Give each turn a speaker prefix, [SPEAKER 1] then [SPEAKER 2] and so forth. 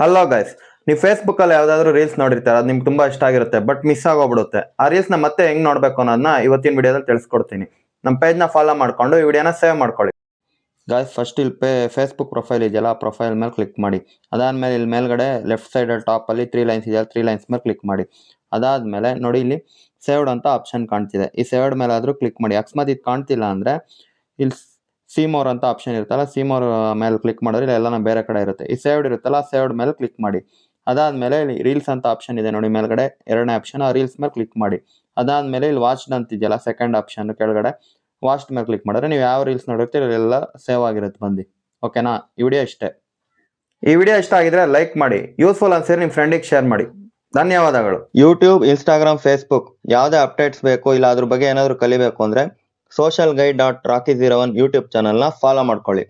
[SPEAKER 1] Hello guys, ನೀವು Facebook ಅಲ್ಲಿ ಯಾವ್ದಾದ್ರು ರೀಲ್ಸ್ ನೋಡಿರ್ತಾರೆ, ಅದು ನಿಮ್ಗೆ ತುಂಬಾ ಇಷ್ಟ ಆಗಿರುತ್ತೆ, ಬಟ್ ಮಿಸ್ ಆಗೋಗ್ಬಿಡುತ್ತೆ. ಆ ರೀಲ್ಸ್ ನ ಮತ್ತೆ ಹೆಂಗ್ ನೋಡ್ಬೇಕು ಅನ್ನೋದನ್ನ ಇವತ್ತಿನ ವಿಡಿಯೋದಲ್ಲಿ ತಿಳಿಸ್ಕೊಡ್ತೀನಿ. ನಮ್ಮ ಪೇಜ್ ನ ಫಾಲೋ ಮಾಡ್ಕೊಂಡು ಈ ವಿಡಿಯೋನ ಸೇವ್ ಮಾಡ್ಕೊಳ್ಳಿ. ಗಾಯ್ಸ್, ಫಸ್ಟ್ ಇಲ್ಲಿ ಫೇಸ್ಬುಕ್ ಪ್ರೊಫೈಲ್ ಇದೆಯಲ್ಲ, ಆ ಪ್ರೊಫೈಲ್ ಮೇಲೆ ಕ್ಲಿಕ್ ಮಾಡಿ. ಅದಾದ್ಮೇಲೆ ಇಲ್ಲಿ ಮೇಲ್ಗಡೆ ಲೆಫ್ಟ್ ಸೈಡ್ ಅಲ್ಲಿ ಟಾಪ್ ಅಲ್ಲಿ 3 ಲೈನ್ಸ್ ಇದೆಯಲ್ಲ, 3 ಲೈನ್ಸ್ ಮೇಲೆ ಕ್ಲಿಕ್ ಮಾಡಿ. ಅದಾದ್ಮೇಲೆ ನೋಡಿ ಇಲ್ಲಿ ಸೇವ್ಡ್ ಅಂತ ಆಪ್ಷನ್ ಕಾಣ್ತಿದೆ. ಈ ಸೇವ್ಡ್ ಮೇಲೆ ಆದ್ರೂ ಕ್ಲಿಕ್ ಮಾಡಿ. ಅಕಸ್ಮಾತ್ ಇದು ಕಾಣ್ತಿಲ್ಲ ಅಂದ್ರೆ ಇಲ್ಲಿ ಸಿಮೋರ್ ಅಂತ ಆಪ್ಷನ್ ಇರುತ್ತಲ್ಲ, ಸಿಮೋರ್ ಮೇಲೆ ಕ್ಲಿಕ್ ಮಾಡಿದ್ರೆ ಎಲ್ಲಾನ ಬೇರೆ ಕಡೆ ಇರುತ್ತೆ. ಈ ಸೇವ್ಡ್ ಇರುತ್ತಲ್ಲ, ಸೇವ್ಡ್ ಮೇಲೆ ಕ್ಲಿಕ್ ಮಾಡಿ. ಅದಾದ್ಮೇಲೆ ಇಲ್ಲಿ ರೀಲ್ಸ್ ಅಂತ ಆಪ್ಷನ್ ಇದೆ ನೋಡಿ ಮೇಲ್ಗಡೆ, ಎರಡನೇ ಆಪ್ಷನ್, ಆ ರೀಲ್ಸ್ ಮೇಲೆ ಕ್ಲಿಕ್ ಮಾಡಿ. ಅದಾದ್ಮೇಲೆ ಇಲ್ಲಿ ವಾಚ್ಡ್ ಅಂತ ಇದೆಯಲ್ಲ, ಸೆಕೆಂಡ್ ಆಪ್ಷನ್ ಕೆಳಗಡೆ ವಾಚ್ಡ್ ಮೇಲೆ ಕ್ಲಿಕ್ ಮಾಡಿದ್ರೆ ನೀವು ಯಾವ ರೀಲ್ಸ್ ನೋಡಿರ್ತೀರ ಎಲ್ಲ ಸೇವ್ ಆಗಿರುತ್ತೆ ಬಂದು. ಓಕೆನಾ? ಈ ವಿಡಿಯೋ ಇಷ್ಟೇ. ಈ ವಿಡಿಯೋ ಇಷ್ಟ ಆಗಿದ್ರೆ ಲೈಕ್ ಮಾಡಿ, ಯೂಸ್ಫುಲ್ ಅನ್ಸಿದ್ರೆ ನಿಮ್ಮ ಫ್ರೆಂಡಿಗೆ ಶೇರ್ ಮಾಡಿ. ಧನ್ಯವಾದಗಳು. ಯೂಟ್ಯೂಬ್, ಇನ್ಸ್ಟಾಗ್ರಾಮ್, ಫೇಸ್ಬುಕ್ ಯಾವುದೇ ಅಪ್ಡೇಟ್ಸ್ ಬೇಕು ಇಲ್ಲ ಅದ್ರ ಬಗ್ಗೆ ಏನಾದರೂ ಕಲಿಬೇಕು ಅಂದ್ರೆ socialguide.rocky01 ಯೂಟ್ಯೂಬ್ ಚಾನಲ್ನ ಫಾಲೋ ಮಾಡ್ಕೊಳ್ಳಿ.